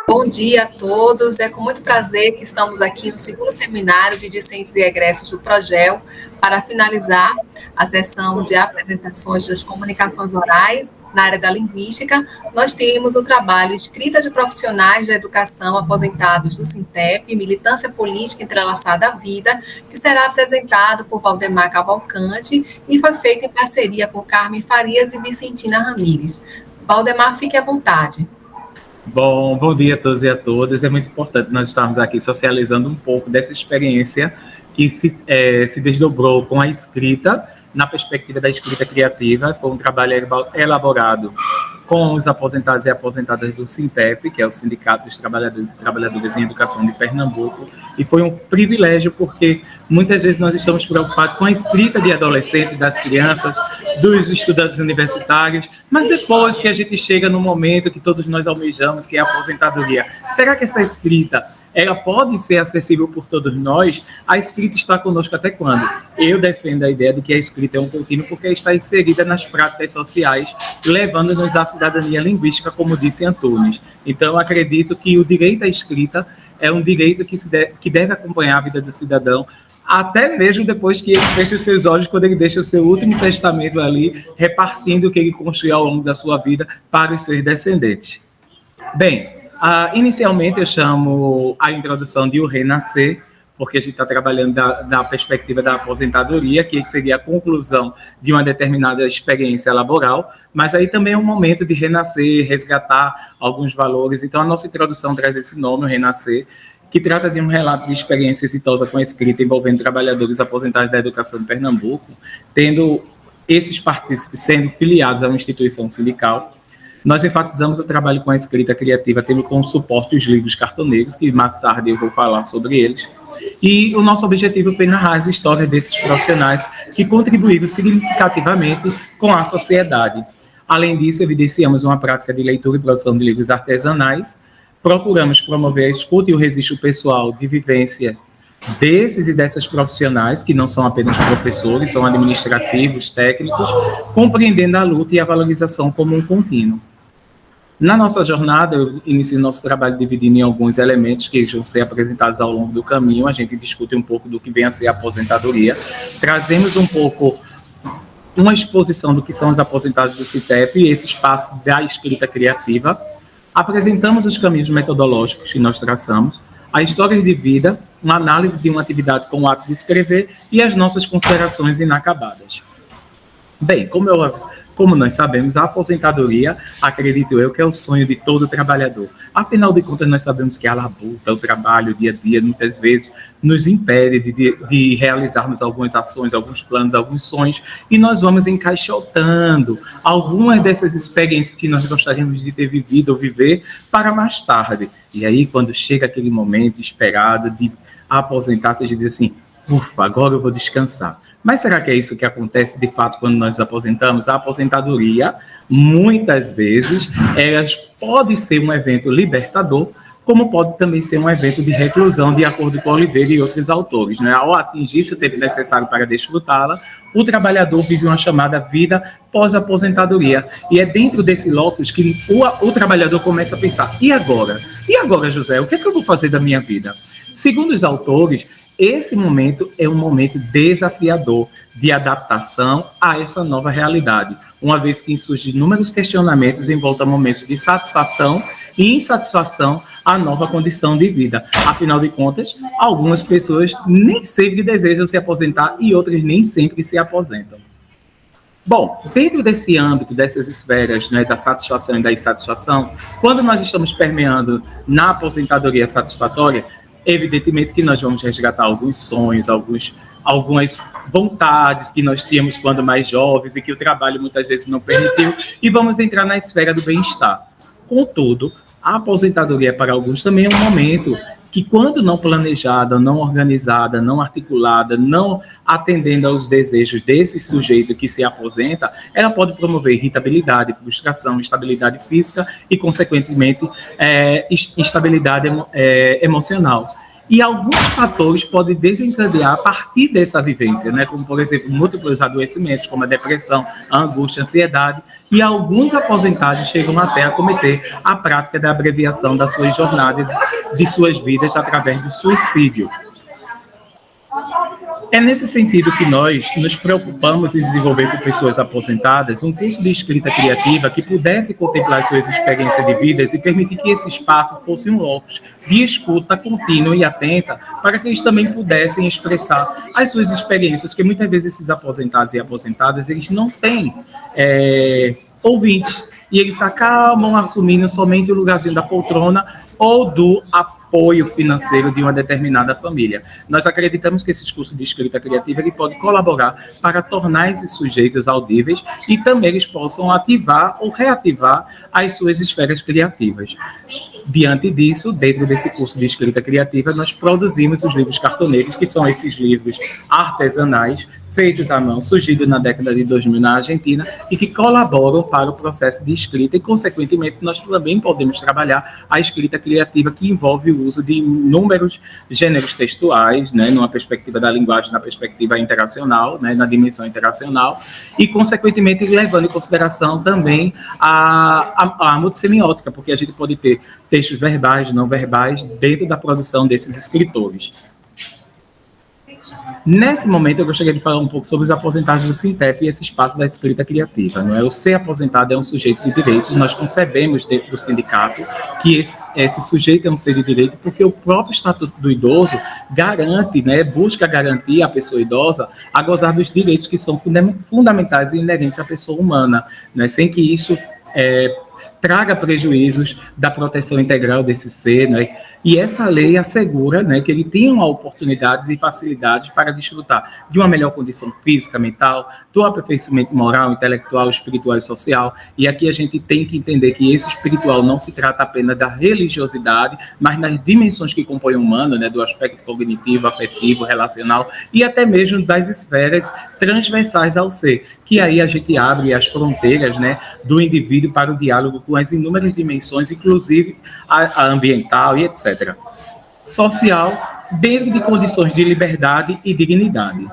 Bom dia a todos. É com muito prazer que estamos aqui no segundo seminário de discentes e egressos do Progel para finalizar a sessão de apresentações das comunicações orais na área da linguística. Nós temos o trabalho Escrita de Profissionais da Educação Aposentados do Sintep, Militância Política Entrelaçada à Vida, que será apresentado por Valdemar Cavalcante e foi feito em parceria com Carmen Farias e Vicentina Ramires. Valdemar, fique à vontade. Bom dia a todos e a todas. É muito importante nós estarmos aqui socializando um pouco dessa experiência que se desdobrou com a escrita, na perspectiva da escrita criativa. Foi um trabalho elaborado com os aposentados e aposentadas do Sintep, que é o Sindicato dos Trabalhadores e Trabalhadoras em Educação de Pernambuco, e foi um privilégio porque muitas vezes nós estamos preocupados com a escrita de adolescentes, das crianças, dos estudantes universitários, mas depois que a gente chega no momento que todos nós almejamos, que é a aposentadoria, será que essa escrita ela pode ser acessível por todos nós? A escrita está conosco até quando? Eu defendo a ideia de que a escrita é um contínuo porque está inserida nas práticas sociais, levando-nos à cidadania linguística, como disse Antunes. Então, eu acredito que o direito à escrita é um direito que deve acompanhar a vida do cidadão, até mesmo depois que ele feche seus olhos, quando ele deixa o seu último testamento ali, repartindo o que ele construiu ao longo da sua vida para os seus descendentes. Bem, inicialmente eu chamo a introdução de O Renascer, porque a gente está trabalhando da perspectiva da aposentadoria, que seria a conclusão de uma determinada experiência laboral, mas aí também é um momento de renascer, resgatar alguns valores. Então a nossa introdução traz esse nome, O Renascer, que trata de um relato de experiência exitosa com a escrita envolvendo trabalhadores aposentados da educação de Pernambuco, tendo esses partícipes sendo filiados a uma instituição sindical. Nós enfatizamos o trabalho com a escrita criativa, tendo como suporte os livros cartoneiros, que mais tarde eu vou falar sobre eles. E o nosso objetivo foi narrar as histórias desses profissionais que contribuíram significativamente com a sociedade. Além disso, evidenciamos uma prática de leitura e produção de livros artesanais. Procuramos promover a escuta e o registro pessoal de vivência desses e dessas profissionais, que não são apenas professores, são administrativos, técnicos, compreendendo a luta e a valorização como um contínuo. Na nossa jornada, eu inicio nosso trabalho dividindo em alguns elementos que vão ser apresentados ao longo do caminho. A gente discute um pouco do que vem a ser a aposentadoria, trazemos um pouco uma exposição do que são os aposentados do CITEP e esse espaço da escrita criativa. Apresentamos os caminhos metodológicos que nós traçamos, a história de vida, uma análise de uma atividade com o ato de escrever e as nossas considerações inacabadas. Bem, como nós sabemos, a aposentadoria, acredito eu, que é o sonho de todo trabalhador. Afinal de contas, nós sabemos que a labuta, o trabalho, o dia a dia, muitas vezes nos impede de realizarmos algumas ações, alguns planos, alguns sonhos, e nós vamos encaixotando algumas dessas experiências que nós gostaríamos de ter vivido ou viver para mais tarde. E aí, quando chega aquele momento esperado de aposentar-se, a gente diz assim, ufa, agora eu vou descansar. Mas será que é isso que acontece de fato quando nós nos aposentamos? A aposentadoria, muitas vezes, pode ser um evento libertador, como pode também ser um evento de reclusão, de acordo com Oliveira e outros autores. Né? Ao atingir-se o tempo necessário para desfrutá-la, o trabalhador vive uma chamada vida pós-aposentadoria. E é dentro desse locus que o trabalhador começa a pensar, e agora? E agora, José, o que é que eu vou fazer da minha vida? Segundo os autores, esse momento é um momento desafiador de adaptação a essa nova realidade, uma vez que surgem inúmeros questionamentos em volta a momentos de satisfação e insatisfação à nova condição de vida. Afinal de contas, algumas pessoas nem sempre desejam se aposentar e outras nem sempre se aposentam. Bom, dentro desse âmbito, dessas esferas, né, da satisfação e da insatisfação, quando nós estamos permeando na aposentadoria satisfatória, evidentemente que nós vamos resgatar alguns sonhos, algumas vontades que nós tínhamos quando mais jovens e que o trabalho muitas vezes não permitiu, e vamos entrar na esfera do bem-estar. Contudo, a aposentadoria para alguns também é um momento que, quando não planejada, não organizada, não articulada, não atendendo aos desejos desse sujeito que se aposenta, ela pode promover irritabilidade, frustração, instabilidade física e, consequentemente, instabilidade emocional. E alguns fatores podem desencadear a partir dessa vivência, né? Como, por exemplo, múltiplos adoecimentos, como a depressão, a angústia, a ansiedade, e alguns aposentados chegam até a cometer a prática da abreviação das suas jornadas, de suas vidas, através do suicídio. É nesse sentido que nós nos preocupamos em desenvolver com pessoas aposentadas um curso de escrita criativa que pudesse contemplar suas experiências de vidas e permitir que esse espaço fosse um locus de escuta contínua e atenta para que eles também pudessem expressar as suas experiências, porque muitas vezes esses aposentados e aposentadas, eles não têm ouvintes, e eles acabam assumindo somente o lugarzinho da poltrona ou do apoio financeiro de uma determinada família. Nós acreditamos que esses cursos de escrita criativa ele pode colaborar para tornar esses sujeitos audíveis e também eles possam ativar ou reativar as suas esferas criativas. Diante disso, dentro desse curso de escrita criativa, nós produzimos os livros cartoneiros, que são esses livros artesanais, feitos à mão, surgidos na década de 2000 na Argentina e que colaboram para o processo de escrita e, consequentemente, nós também podemos trabalhar a escrita criativa que envolve o uso de inúmeros gêneros textuais, né, numa perspectiva da linguagem, na perspectiva interacional, né, na dimensão interacional e, consequentemente, levando em consideração também a multissemiótica, porque a gente pode ter textos verbais, não verbais, dentro da produção desses escritores. Nesse momento, eu gostaria de falar um pouco sobre os aposentados do Sintep e esse espaço da escrita criativa. Não é? O ser aposentado é um sujeito de direitos, nós concebemos dentro do sindicato que esse sujeito é um ser de direito porque o próprio Estatuto do Idoso garante, né, busca garantir a pessoa idosa a gozar dos direitos que são fundamentais e inerentes à pessoa humana, né, sem que isso traga prejuízos da proteção integral desse ser, né? E essa lei assegura, né, que ele tenha oportunidades e facilidades para desfrutar de uma melhor condição física, mental, do aperfeiçoamento moral, intelectual, espiritual e social. E aqui a gente tem que entender que esse espiritual não se trata apenas da religiosidade, mas nas dimensões que compõem o humano, né, do aspecto cognitivo, afetivo, relacional e até mesmo das esferas transversais ao ser, que aí a gente abre as fronteiras, né, do indivíduo para o diálogo com as inúmeras dimensões, inclusive a ambiental e etc. Social, dentro de condições de liberdade e dignidade.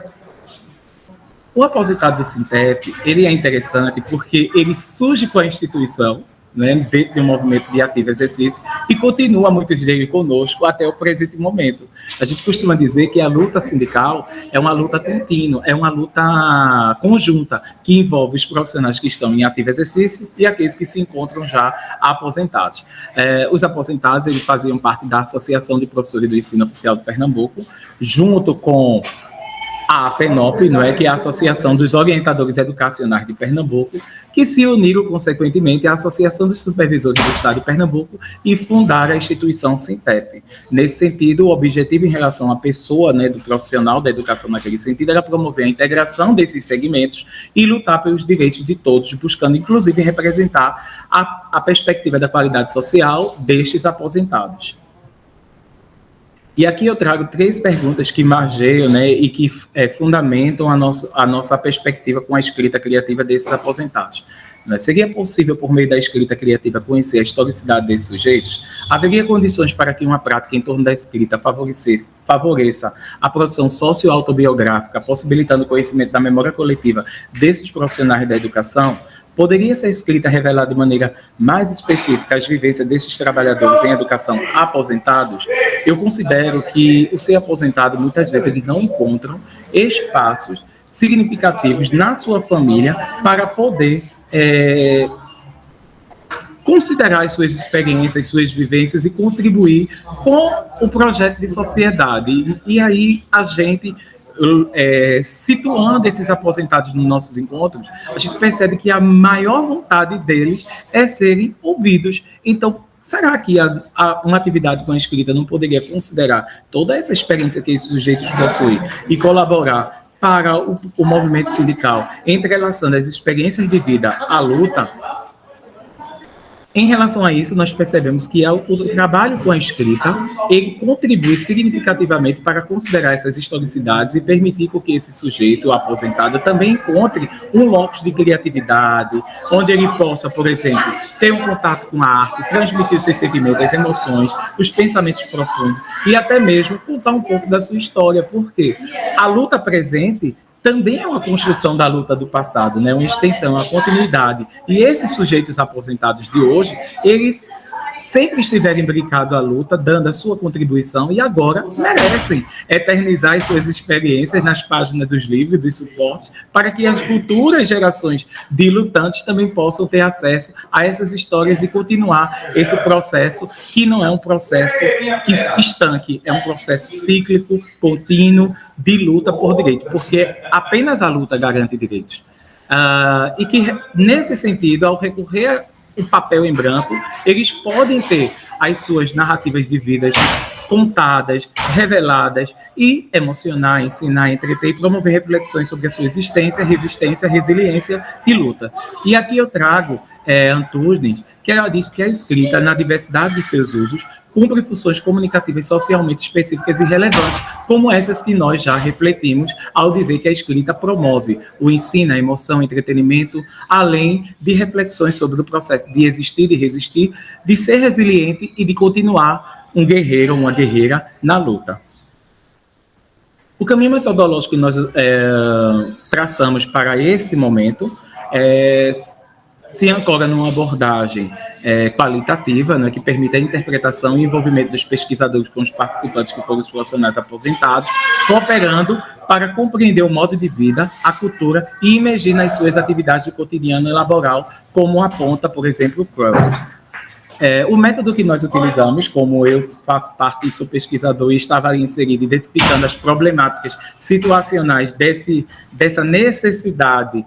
O aposentado do Sintep, ele é interessante porque ele surge com a instituição, né, dentro de um movimento de ativo exercício e continua muitos dele conosco até o presente momento. A gente costuma dizer que a luta sindical é uma luta contínua, é uma luta conjunta que envolve os profissionais que estão em ativo exercício e aqueles que se encontram já aposentados. Os aposentados, eles faziam parte da Associação de Professores do Ensino Oficial de Pernambuco, junto com a APENOP, não é, que é a Associação dos Orientadores Educacionais de Pernambuco, que se uniram, consequentemente, à Associação dos Supervisores do Estado de Pernambuco e fundaram a instituição Sintep. Nesse sentido, o objetivo em relação à pessoa, né, do profissional da educação naquele sentido, era promover a integração desses segmentos e lutar pelos direitos de todos, buscando, inclusive, representar a perspectiva da qualidade social destes aposentados. E aqui eu trago 3 perguntas que margeiam, né, e que fundamentam a nossa perspectiva com a escrita criativa desses aposentados. Seria possível, por meio da escrita criativa, conhecer a historicidade desses sujeitos? Haveria condições para que uma prática em torno da escrita favoreça a produção socioautobiográfica, possibilitando o conhecimento da memória coletiva desses profissionais da educação? Poderia ser escrita revelar de maneira mais específica as vivências desses trabalhadores em educação aposentados? Eu considero que o ser aposentado, muitas vezes, eles não encontram espaços significativos na sua família para poder considerar as suas experiências, suas vivências e contribuir com o projeto de sociedade. E aí a gente, situando esses aposentados nos nossos encontros, a gente percebe que a maior vontade deles é serem ouvidos. Então, será que uma atividade com a escrita não poderia considerar toda essa experiência que esses sujeitos possuem e colaborar para o movimento sindical, entrelaçando as experiências de vida à luta? Em relação a isso, nós percebemos que o trabalho com a escrita, ele contribui significativamente para considerar essas historicidades e permitir que esse sujeito, o aposentado, também encontre um locus de criatividade, onde ele possa, por exemplo, ter um contato com a arte, transmitir os seus sentimentos, as emoções, os pensamentos profundos e até mesmo contar um pouco da sua história, porque a luta presente também é uma construção da luta do passado, né? Uma extensão, uma continuidade. E esses sujeitos aposentados de hoje, eles sempre estiveram imbricados à luta, dando a sua contribuição e agora merecem eternizar as suas experiências nas páginas dos livros, dos suportes, para que as futuras gerações de lutantes também possam ter acesso a essas histórias e continuar esse processo, que não é um processo estanque, é um processo cíclico, contínuo, de luta por direito, porque apenas a luta garante direitos. E que, nesse sentido, ao recorrer o papel em branco, eles podem ter as suas narrativas de vidas contadas, reveladas e emocionar, ensinar, entreter e promover reflexões sobre a sua existência, resistência, resiliência e luta. E aqui eu trago Antunes, que ela diz que a escrita, na diversidade de seus usos, cumpre funções comunicativas socialmente específicas e relevantes, como essas que nós já refletimos ao dizer que a escrita promove o ensino, a emoção, o entretenimento, além de reflexões sobre o processo de existir e resistir, de ser resiliente e de continuar um guerreiro ou uma guerreira na luta. O caminho metodológico que nós traçamos para esse momento se ancora numa abordagem qualitativa, né, que permite a interpretação e envolvimento dos pesquisadores com os participantes que foram os profissionais aposentados, cooperando para compreender o modo de vida, a cultura e imergir nas suas atividades de cotidiano e laboral, como aponta, por exemplo, o Crowell. O método que nós utilizamos, como eu faço parte e sou pesquisador e estava ali inserido, identificando as problemáticas situacionais dessa necessidade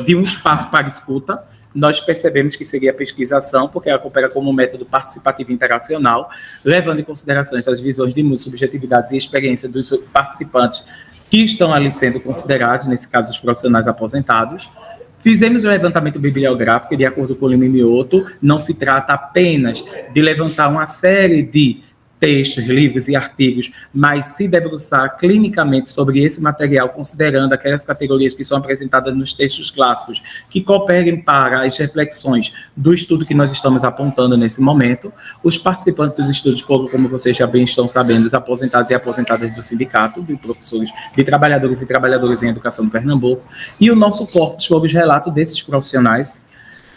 de um espaço para escuta, nós percebemos que seria a pesquisação, porque ela coopera como um método participativo interacional, levando em consideração as visões de mundo, subjetividades e experiências dos participantes que estão ali sendo considerados, nesse caso, os profissionais aposentados. Fizemos o levantamento bibliográfico e, de acordo com o Lima Mioto, não se trata apenas de levantar uma série de textos, livros e artigos, mas se debruçar clinicamente sobre esse material, considerando aquelas categorias que são apresentadas nos textos clássicos, que cooperem para as reflexões do estudo que nós estamos apontando nesse momento. Os participantes dos estudos foram, como vocês já bem estão sabendo, os aposentados e aposentadas do sindicato, de professores, de trabalhadores e trabalhadoras em educação de Pernambuco, e o nosso corpus foi os relatos desses profissionais,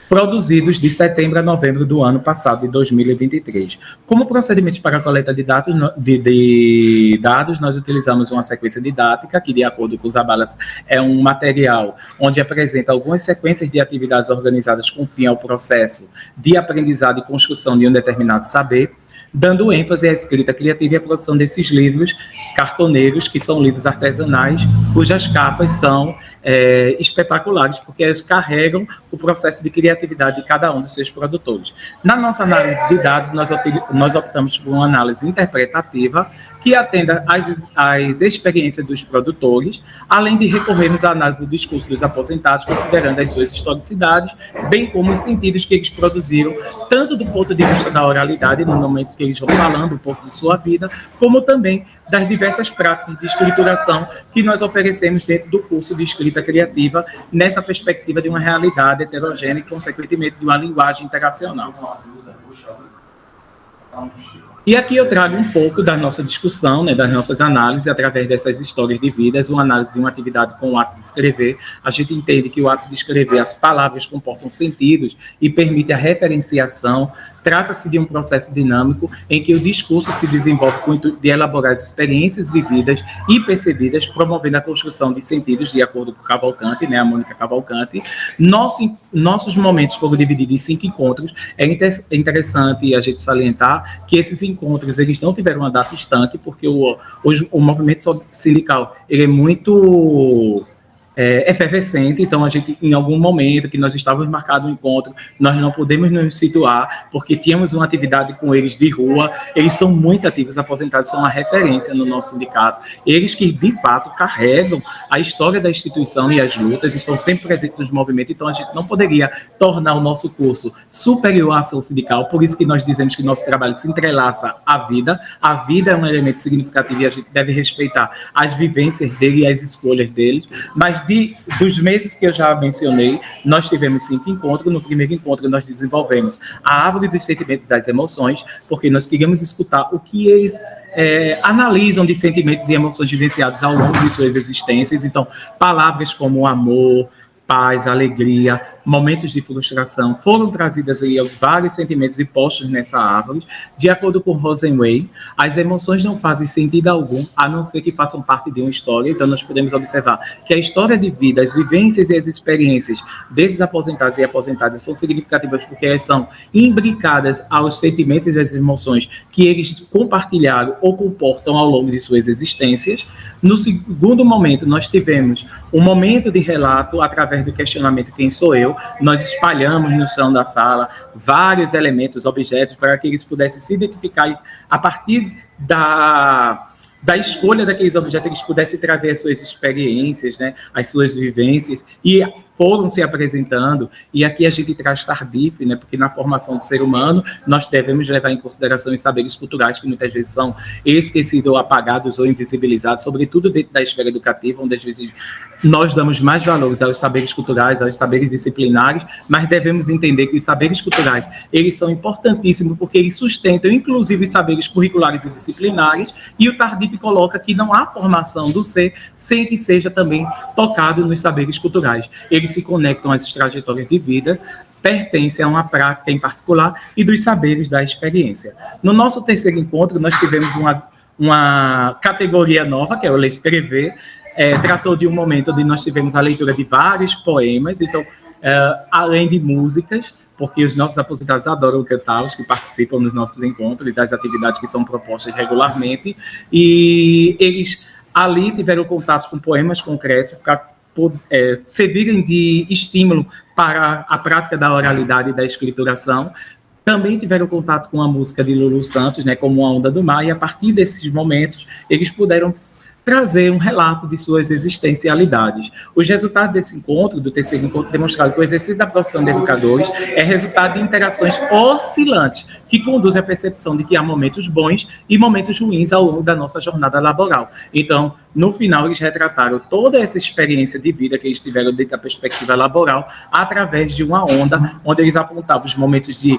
produzidos de setembro a novembro do ano passado, de 2023. Como procedimento para a coleta de dados, nós utilizamos uma sequência didática, que, de acordo com os Zabalas, é um material onde apresenta algumas sequências de atividades organizadas com fim ao processo de aprendizado e construção de um determinado saber, dando ênfase à escrita criativa e à produção desses livros cartoneiros, que são livros artesanais, cujas capas são espetaculares, porque elas carregam o processo de criatividade de cada um dos seus produtores. Na nossa análise de dados, nós optamos por uma análise interpretativa que atenda às experiências dos produtores, além de recorrermos à análise do discurso dos aposentados, considerando as suas historicidades, bem como os sentidos que eles produziram, tanto do ponto de vista da oralidade, no momento que eles vão falando um pouco de sua vida, como também das diversas práticas de escrituração que nós oferecemos dentro do curso de escrita criativa, nessa perspectiva de uma realidade heterogênea e, consequentemente, de uma linguagem interacional. E aqui eu trago um pouco da nossa discussão, né, das nossas análises, através dessas histórias de vidas, uma análise de uma atividade com o ato de escrever. A gente entende que o ato de escrever, as palavras comportam sentidos e permite a referenciação. Trata-se de um processo dinâmico em que o discurso se desenvolve com o intuito de elaborar as experiências vividas e percebidas, promovendo a construção de sentidos, de acordo com Cavalcante, né, a Mônica Cavalcante. Nossos momentos foram divididos em 5 encontros. É interessante a gente salientar que esses encontros, eles não tiveram uma data estanque, porque hoje o movimento sindical, ele é muito efervescente. Então, a gente, em algum momento que nós estávamos marcados um encontro, nós não podemos nos situar, porque tínhamos uma atividade com eles de rua. Eles são muito ativos, aposentados, são uma referência no nosso sindicato. Eles que, de fato, carregam a história da instituição e as lutas, estão sempre presentes nos movimentos. Então, a gente não poderia tornar o nosso curso superior à ação sindical. Por isso que nós dizemos que nosso trabalho se entrelaça à vida. A vida é um elemento significativo e a gente deve respeitar as vivências dele e as escolhas deles. Mas dos meses que eu já mencionei, nós tivemos 5 encontros. No primeiro encontro, nós desenvolvemos a árvore dos sentimentos e das emoções, porque nós queríamos escutar o que eles analisam de sentimentos e emoções vivenciados ao longo de suas existências. Então, palavras como amor, paz, alegria, momentos de frustração, foram trazidas aí vários sentimentos e postos nessa árvore. De acordo com Rosenway, as emoções não fazem sentido algum, a não ser que façam parte de uma história. Então, nós podemos observar que a história de vida, as vivências e as experiências desses aposentados e aposentadas são significativas porque elas são imbricadas aos sentimentos e às emoções que eles compartilharam ou comportam ao longo de suas existências. No segundo momento, nós tivemos um momento de relato através do questionamento "Quem sou eu?". Nós espalhamos no chão da sala vários elementos, objetos, para que eles pudessem se identificar a partir da escolha daqueles objetos, eles pudessem trazer as suas experiências, né, as suas vivências, e foram se apresentando. E aqui a gente traz Tardif, né, porque na formação do ser humano nós devemos levar em consideração os saberes culturais que muitas vezes são esquecidos ou apagados ou invisibilizados, sobretudo dentro da esfera educativa, onde às vezes nós damos mais valores aos saberes culturais, aos saberes disciplinares, mas devemos entender que os saberes culturais, eles são importantíssimos porque eles sustentam, inclusive, os saberes curriculares e disciplinares, e o Tardif coloca que não há formação do ser sem que seja também tocado nos saberes culturais. Eles se conectam às trajetórias de vida, pertencem a uma prática em particular e dos saberes da experiência. No nosso terceiro encontro, nós tivemos uma categoria nova, que é o Ler Escrever. Tratou de um momento onde nós tivemos a leitura de vários poemas, então, além de músicas, porque os nossos aposentados adoram cantar, os que participam nos nossos encontros e das atividades que são propostas regularmente, e eles ali tiveram contato com poemas concretos para servirem de estímulo para a prática da oralidade e da escrituração. Também tiveram contato com a música de Lulu Santos, né, como A Onda do Mar, e a partir desses momentos eles puderam trazer um relato de suas existencialidades. Os resultados desse encontro, do terceiro encontro, demonstraram que o exercício da profissão de educadores é resultado de interações oscilantes, que conduzem à percepção de que há momentos bons e momentos ruins ao longo da nossa jornada laboral. Então, no final, eles retrataram toda essa experiência de vida que eles tiveram dentro da perspectiva laboral, através de uma onda, onde eles apontavam os momentos de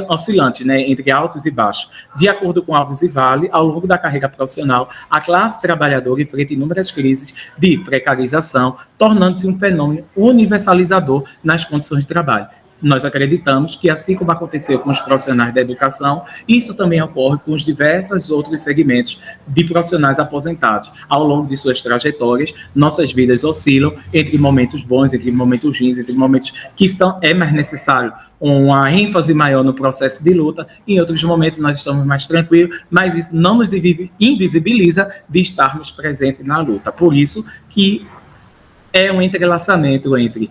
oscilantes, né, entre altos e baixos. De acordo com Alves e Vale, ao longo da carreira profissional, a classe trabalhadora enfrenta inúmeras crises de precarização, tornando-se um fenômeno universalizador nas condições de trabalho. Nós acreditamos que, assim como aconteceu com os profissionais da educação, isso também ocorre com os diversos outros segmentos de profissionais aposentados. Ao longo de suas trajetórias, nossas vidas oscilam entre momentos bons, entre momentos ruins, entre momentos que é mais necessário uma ênfase maior no processo de luta, em outros momentos nós estamos mais tranquilos, mas isso não nos invisibiliza de estarmos presentes na luta. Por isso que é um entrelaçamento entre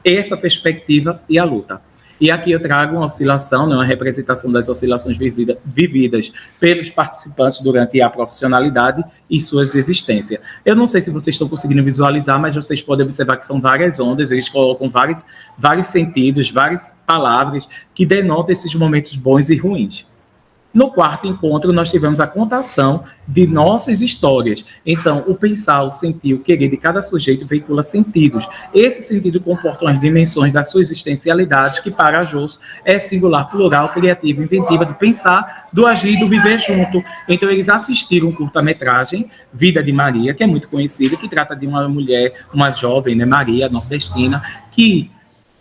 essa perspectiva e a luta. E aqui eu trago uma oscilação, né, uma representação das oscilações vividas pelos participantes durante a profissionalidade e suas existências. Eu não sei se vocês estão conseguindo visualizar, mas vocês podem observar que são várias ondas, eles colocam vários sentidos, várias palavras que denotam esses momentos bons e ruins. No quarto encontro, nós tivemos a contação de nossas histórias. Então, o pensar, o sentir, o querer de cada sujeito veicula sentidos. Esse sentido comporta as dimensões da sua existencialidade, que para Josso é singular, plural, criativa, inventiva, do pensar, do agir e do viver junto. Então, eles assistiram um curta-metragem, Vida de Maria, que é muito conhecida, que trata de uma mulher, uma jovem, né, Maria, nordestina, que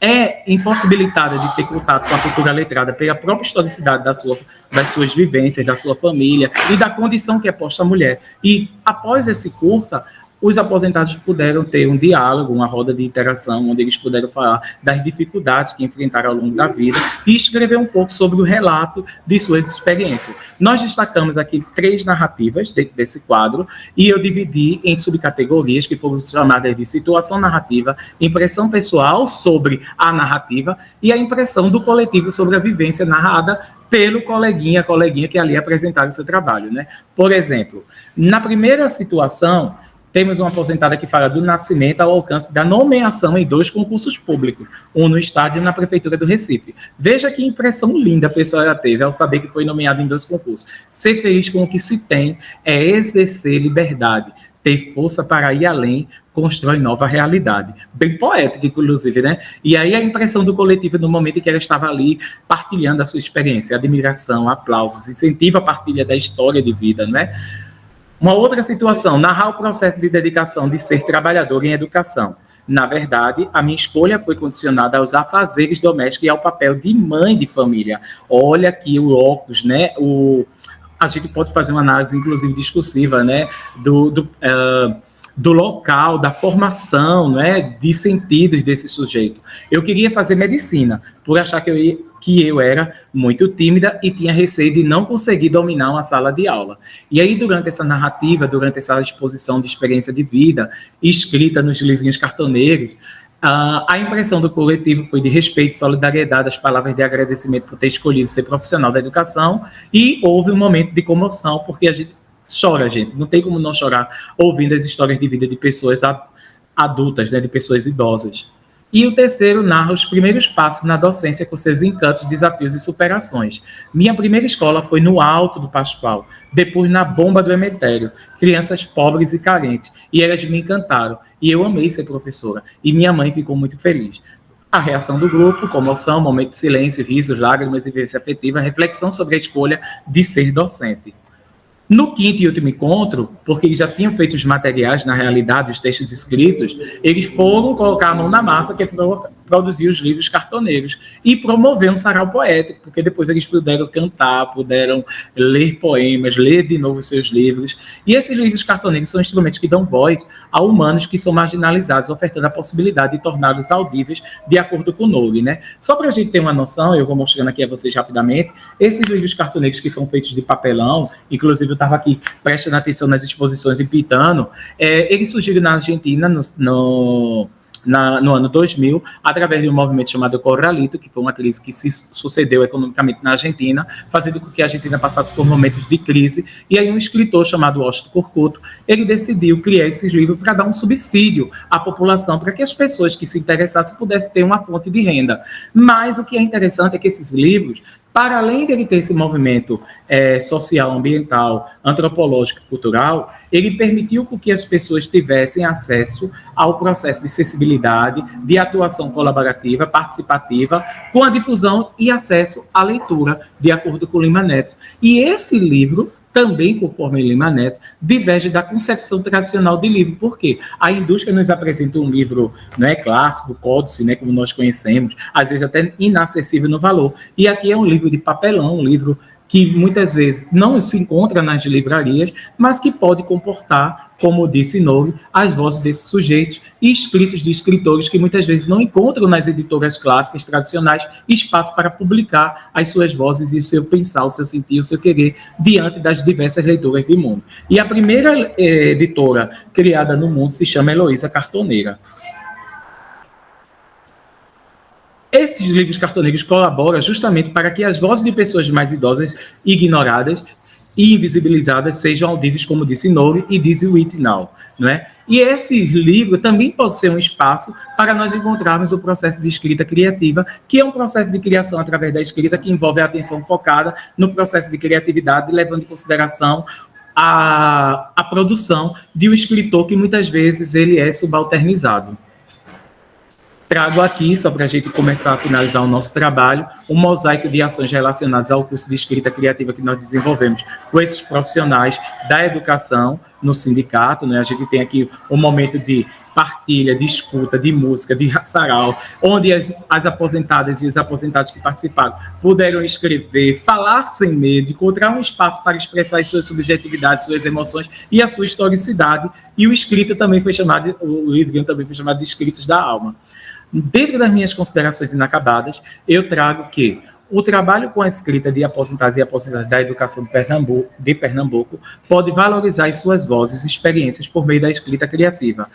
é impossibilitada de ter contato com a cultura letrada pela própria historicidade das suas vivências, da sua família e da condição que é posta à mulher. E, após esse curta, os aposentados puderam ter um diálogo, uma roda de interação, onde eles puderam falar das dificuldades que enfrentaram ao longo da vida e escrever um pouco sobre o relato de suas experiências. Nós destacamos aqui 3 narrativas dentro desse quadro e eu dividi em subcategorias que foram chamadas de situação narrativa, impressão pessoal sobre a narrativa e a impressão do coletivo sobre a vivência narrada pelo coleguinha que ali apresentava o seu trabalho, né? Por exemplo, na primeira situação, temos uma aposentada que fala do nascimento ao alcance da nomeação em 2 concursos públicos, um no Estado e na Prefeitura do Recife. Veja que impressão linda a pessoa teve ao saber que foi nomeada em 2 concursos. Ser feliz com o que se tem é exercer liberdade, ter força para ir além, constrói nova realidade. Bem poético, inclusive, né? E aí a impressão do coletivo no momento em que ela estava ali partilhando a sua experiência, admiração, aplausos, incentiva a partilha da história de vida, né? Uma outra situação, narrar o processo de dedicação de ser trabalhador em educação. Na verdade, a minha escolha foi condicionada aos afazeres domésticos e ao papel de mãe de família. Olha aqui o óculos, né? A gente pode fazer uma análise, inclusive, discursiva, né? Do local, da formação, né? De sentidos desse sujeito. Eu queria fazer medicina, por achar que eu era muito tímida e tinha receio de não conseguir dominar uma sala de aula. E aí, durante essa narrativa, durante essa exposição de experiência de vida, escrita nos livrinhos cartoneiros, a impressão do coletivo foi de respeito e solidariedade, as palavras de agradecimento por ter escolhido ser profissional da educação, e houve um momento de comoção, porque a gente chora, gente, não tem como não chorar ouvindo as histórias de vida de pessoas adultas, né, de pessoas idosas. E o terceiro narra os primeiros passos na docência com seus encantos, desafios e superações. Minha primeira escola foi no Alto do Pascoal, depois na Bomba do Emetério, crianças pobres e carentes, e elas me encantaram, e eu amei ser professora, e minha mãe ficou muito feliz. A reação do grupo, comoção, momento de silêncio, risos, lágrimas e vivência afetiva, reflexão sobre a escolha de ser docente. No 5º e último encontro, porque eles já tinham feito os materiais, na realidade, os textos escritos, eles foram colocar a mão na massa, que é produzir os livros cartoneiros, e promover um sarau poético, porque depois eles puderam cantar, puderam ler poemas, ler de novo seus livros, e esses livros cartoneiros são instrumentos que dão voz a humanos que são marginalizados, ofertando a possibilidade de torná-los audíveis de acordo com o Nogue, né? Só para a gente ter uma noção, eu vou mostrando aqui a vocês rapidamente, esses livros cartoneiros que são feitos de papelão, inclusive eu estava aqui prestando atenção nas exposições em Pitano, eles surgiram na Argentina no ano 2000, através de um movimento chamado Corralito, que foi uma crise que se sucedeu economicamente na Argentina, fazendo com que a Argentina passasse por momentos de crise, e aí um escritor chamado Washington Curcuto, ele decidiu criar esses livros para dar um subsídio à população, para que as pessoas que se interessassem pudessem ter uma fonte de renda. Mas o que é interessante é que esses livros, para além de ele ter esse movimento social, ambiental, antropológico e cultural, ele permitiu que as pessoas tivessem acesso ao processo de sensibilidade, de atuação colaborativa, participativa, com a difusão e acesso à leitura, de acordo com Lima Neto. E esse livro, também, conforme Lima Neto, diverge da concepção tradicional de livro. Por quê? A indústria nos apresenta um livro, né, clássico, códice, né, como nós conhecemos, às vezes até inacessível no valor. E aqui é um livro de papelão, um livro que muitas vezes não se encontra nas livrarias, mas que pode comportar, como disse Nogue, as vozes desses sujeitos e escritos de escritores que muitas vezes não encontram nas editoras clássicas tradicionais espaço para publicar as suas vozes e o seu pensar, o seu sentir, o seu querer diante das diversas leituras do mundo. E a primeira editora criada no mundo se chama Heloísa Cartoneira. Esses livros cartoneiros colaboram justamente para que as vozes de pessoas mais idosas, ignoradas e invisibilizadas sejam audíveis, como disse Nogue e diz Whitnall, não é? E esse livro também pode ser um espaço para nós encontrarmos o processo de escrita criativa, que é um processo de criação através da escrita que envolve a atenção focada no processo de criatividade, levando em consideração a produção de um escritor que muitas vezes ele é subalternizado. Trago aqui, só para a gente começar a finalizar o nosso trabalho, um mosaico de ações relacionadas ao curso de escrita criativa que nós desenvolvemos com esses profissionais da educação no sindicato, né? A gente tem aqui um momento de partilha, de escuta, de música, de sarau, onde as aposentadas e os aposentados que participaram puderam escrever, falar sem medo, encontrar um espaço para expressar as suas subjetividades, suas emoções e a sua historicidade. E o escrito também foi chamado, o livro também foi chamado de Escritos da Alma. Dentro das minhas considerações inacabadas, eu trago que o trabalho com a escrita de aposentados e aposentadas da educação de Pernambuco pode valorizar as suas vozes e experiências por meio da escrita criativa.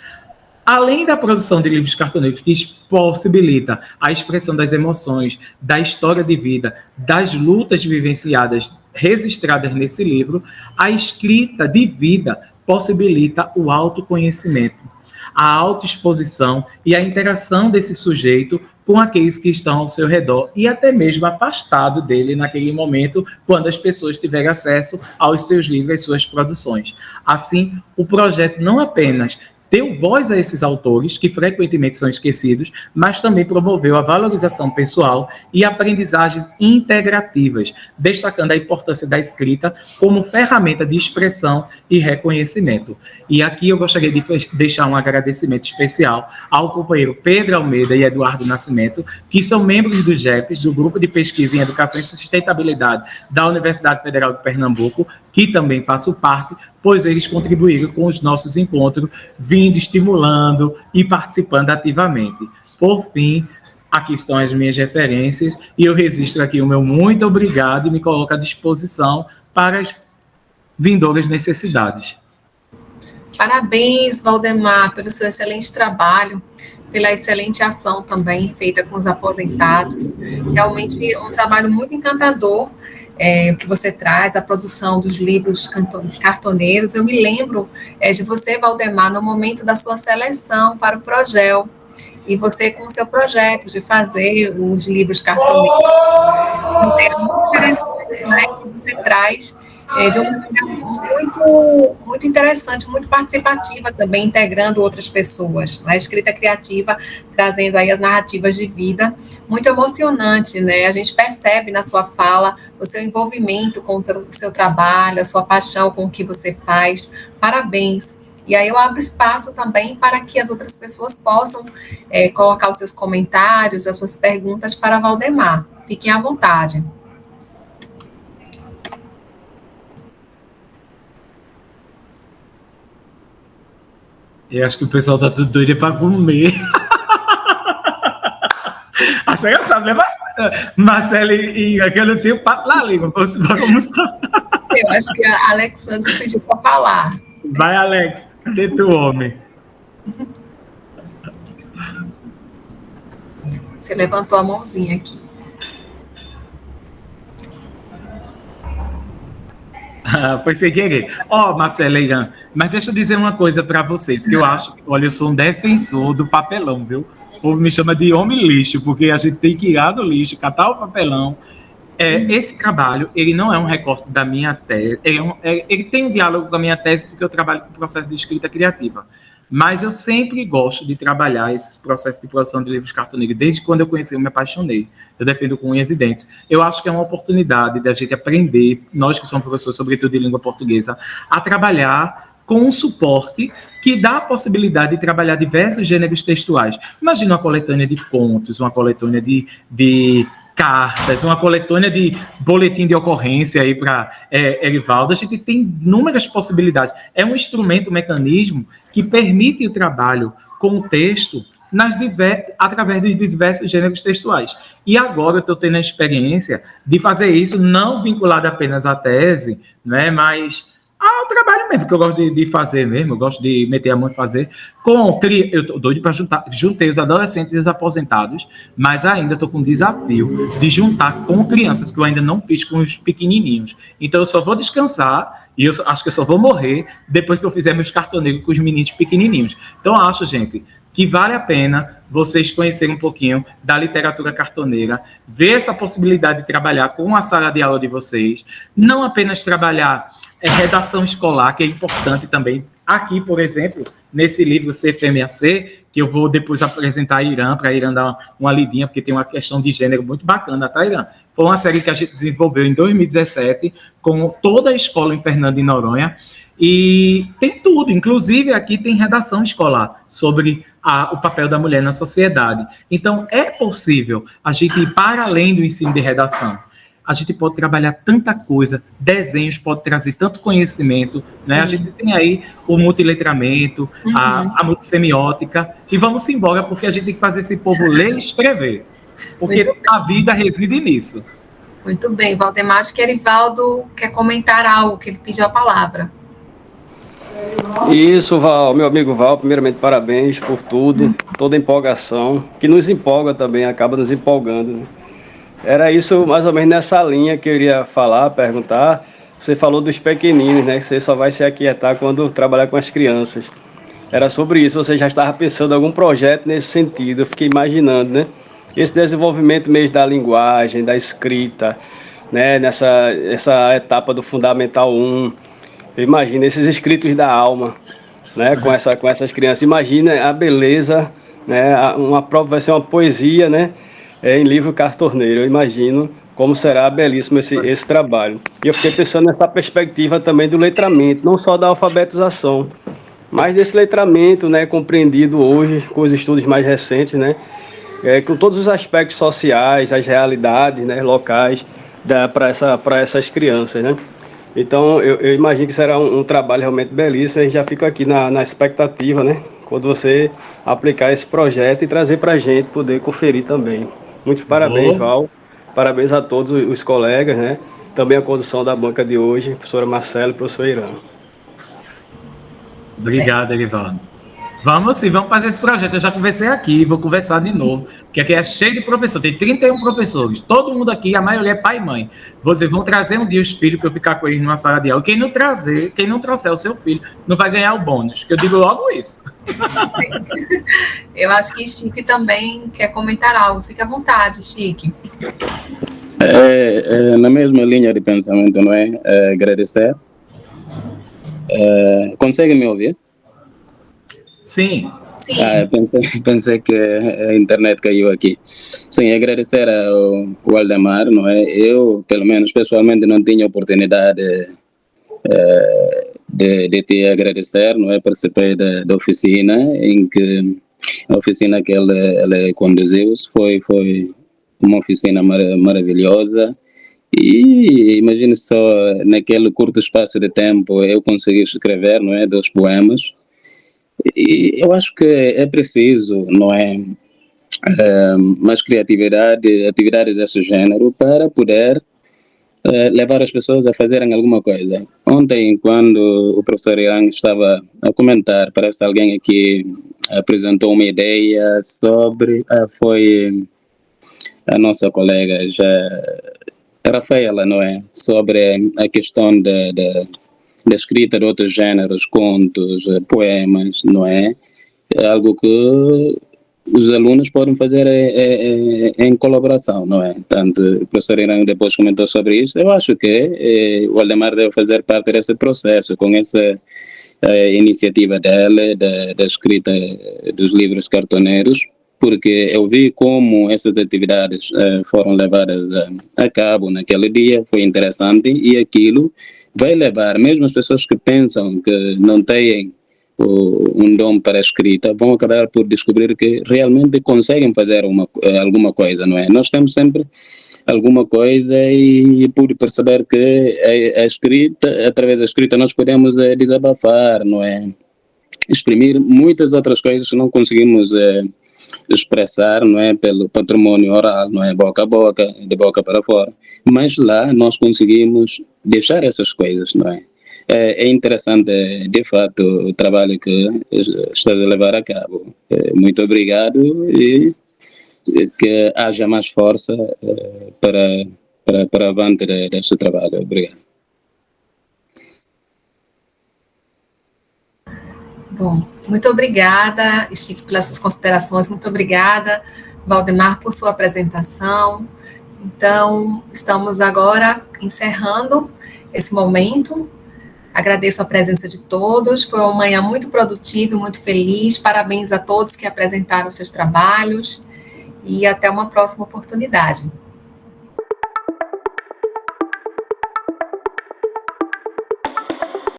Além da produção de livros cartoneiros, que possibilita a expressão das emoções, da história de vida, das lutas vivenciadas, registradas nesse livro, a escrita de vida possibilita o autoconhecimento, a autoexposição e a interação desse sujeito com aqueles que estão ao seu redor e até mesmo afastado dele naquele momento, quando as pessoas tiverem acesso aos seus livros, às suas produções. Assim, o projeto não apenas deu voz a esses autores, que frequentemente são esquecidos, mas também promoveu a valorização pessoal e aprendizagens integrativas, destacando a importância da escrita como ferramenta de expressão e reconhecimento. E aqui eu gostaria de deixar um agradecimento especial ao companheiro Pedro Almeida e Eduardo Nascimento, que são membros do GEPES, do Grupo de Pesquisa em Educação e Sustentabilidade da Universidade Federal de Pernambuco, que também faço parte, pois eles contribuíram com os nossos encontros, vindo, estimulando e participando ativamente. Por fim, aqui estão as minhas referências, e eu registro aqui o meu muito obrigado e me coloco à disposição para as vindouras necessidades. Parabéns, Valdemar, pelo seu excelente trabalho, pela excelente ação também feita com os aposentados. Realmente um trabalho muito encantador, o que você traz, a produção dos livros cartoneiros. Eu me lembro de você, Valdemar, no momento da sua seleção para o Progel, e você com o seu projeto de fazer os livros cartoneiros. Um tema muito interessante, né, que você traz de uma maneira muito interessante, muito participativa também, integrando outras pessoas. A escrita criativa, trazendo aí as narrativas de vida, muito emocionante, né? A gente percebe na sua fala o seu envolvimento com o seu trabalho, a sua paixão com o que você faz. Parabéns! E aí eu abro espaço também para que as outras pessoas possam colocar os seus comentários, as suas perguntas para Valdemar. Fiquem à vontade. Eu acho que o pessoal tá tudo doido para comer. A senhora sabe, né, Marcela e aquele tempo papo lá, língua, para almoçar. Eu acho que a Alexandra pediu para falar. Vai, Alex, cadê tu, homem? Você levantou a mãozinha aqui. Foi sem querer. Marcela e Jean, mas deixa eu dizer uma coisa para vocês, que eu acho, olha, eu sou um defensor do papelão, viu? O povo me chama de homem lixo, porque a gente tem que ir lá do lixo, catar o papelão. Esse trabalho, ele não é um recorte da minha tese, ele tem um diálogo com a minha tese, porque eu trabalho com o processo de escrita criativa. Mas eu sempre gosto de trabalhar esse processo de produção de livros cartoneiros. Desde quando eu conheci, eu me apaixonei. Eu defendo com unhas e dentes. Eu acho que é uma oportunidade da gente aprender, nós que somos professores, sobretudo de língua portuguesa, a trabalhar com um suporte que dá a possibilidade de trabalhar diversos gêneros textuais. Imagina uma coletânea de contos, uma coletânea de cartas, uma coletânea de boletim de ocorrência aí para Erivaldo. A gente tem inúmeras possibilidades. É um instrumento, um mecanismo que permite o trabalho com o texto através dos diversos gêneros textuais. E agora eu estou tendo a experiência de fazer isso não vinculado apenas à tese, né, mas ao trabalho mesmo, que eu gosto de fazer mesmo, eu gosto de meter a mão e fazer. Eu estou doido para juntei os adolescentes e os aposentados, mas ainda estou com o desafio de juntar com crianças, que eu ainda não fiz com os pequenininhos. Então eu só vou descansar, e eu acho que eu só vou morrer depois que eu fizer meus cartoneiros com os meninos pequenininhos. Então eu acho, gente, que vale a pena vocês conhecerem um pouquinho da literatura cartoneira, ver essa possibilidade de trabalhar com a sala de aula de vocês, não apenas trabalhar redação escolar, que é importante também. Aqui, por exemplo, nesse livro CFMAC, que eu vou depois apresentar a Irã, para a Irã dar uma lidinha, porque tem uma questão de gênero muito bacana, tá, Irã? Foi uma série que a gente desenvolveu em 2017, com toda a escola em Fernando de Noronha, E tem tudo, inclusive aqui tem redação escolar sobre o papel da mulher na sociedade. Então, é possível a gente ir para além do ensino de redação. A gente pode trabalhar tanta coisa, desenhos pode trazer tanto conhecimento, né? A gente tem aí o multiletramento, a multissemiótica, e vamos embora, porque a gente tem que fazer esse povo ler e escrever, porque a vida reside nisso. Muito bem, Valdemar, acho que Erivaldo quer comentar algo, que ele pediu a palavra. Isso, Val, meu amigo Val, primeiramente parabéns por tudo, toda a empolgação, que nos empolga também, acaba nos empolgando, né? Era isso mais ou menos nessa linha que eu iria falar, perguntar. Você falou dos pequeninos, né? Que você só vai se aquietar quando trabalhar com as crianças. Era sobre isso, você já estava pensando em algum projeto nesse sentido, eu fiquei imaginando, né? Esse desenvolvimento mesmo da linguagem, da escrita, né? Essa etapa do Fundamental 1, eu imagino esses escritos da alma, né? Com essas crianças. Imagina a beleza, né? Uma prova vai ser uma poesia, né? Em livro cartoneiro. Eu imagino como será belíssimo esse trabalho. E eu fiquei pensando nessa perspectiva também do letramento, não só da alfabetização, mas desse letramento, né, compreendido hoje com os estudos mais recentes, né, com todos os aspectos sociais, as realidades, né, locais para essas crianças, né. Então, eu imagino que será um trabalho realmente belíssimo. A gente já fica aqui na expectativa, né, quando você aplicar esse projeto e trazer para a gente poder conferir também. Muitos parabéns, Val. Parabéns a todos os colegas, né? Também a condução da banca de hoje, professora Marcela e professor Irã. Obrigado, Erivaldo. Vamos sim, vamos fazer esse projeto. Eu já conversei aqui, vou conversar de novo, porque aqui é cheio de professores, tem 31 professores, todo mundo aqui, a maioria é pai e mãe. Vocês vão trazer um dia os filhos para eu ficar com eles numa sala de aula. Quem não trouxer o seu filho, não vai ganhar o bônus, que eu digo logo isso. Eu acho que Chique também quer comentar algo. Fica à vontade, Chique. Na mesma linha de pensamento, não é? Agradecer. Consegue me ouvir? Sim. Pensei que a internet caiu aqui. Sim, agradecer ao Waldemar, não é? Eu, pelo menos pessoalmente, não tinha oportunidade de te agradecer, não é? Participei da oficina a oficina que ele conduziu foi uma oficina maravilhosa. E imagine só, naquele curto espaço de tempo eu consegui escrever, não é, 2 poemas. E eu acho que é preciso, não é, mais criatividade, atividades desse género para poder levar as pessoas a fazerem alguma coisa. Ontem, quando o professor Ian estava a comentar, parece alguém aqui apresentou uma ideia sobre, foi a nossa colega Rafaela, não é, sobre a questão da escrita de outros géneros, contos, poemas, não é? É algo que os alunos podem fazer em colaboração, não é? Tanto o professor Irã depois comentou sobre isso. Eu acho que o Waldemar deve fazer parte desse processo, com essa iniciativa dela, da escrita dos livros cartoneiros, porque eu vi como essas atividades foram levadas a cabo naquele dia, foi interessante, e aquilo vai levar, mesmo as pessoas que pensam que não têm um dom para a escrita, vão acabar por descobrir que realmente conseguem fazer alguma coisa, não é? Nós temos sempre alguma coisa e pude perceber que a escrita, através da escrita nós podemos desabafar, não é? Exprimir muitas outras coisas que não conseguimos expressar, não é, pelo patrimônio oral, não é, boca a boca, de boca para fora, mas lá nós conseguimos deixar essas coisas, não é? É interessante, de fato, o trabalho que estás a levar a cabo. Muito obrigado e que haja mais força para avante deste trabalho. Obrigado. Bom, muito obrigada, Chique, pelas suas considerações. Muito obrigada, Valdemar, por sua apresentação. Então, estamos agora encerrando esse momento. Agradeço a presença de todos. Foi uma manhã muito produtiva e muito feliz. Parabéns a todos que apresentaram seus trabalhos e até uma próxima oportunidade.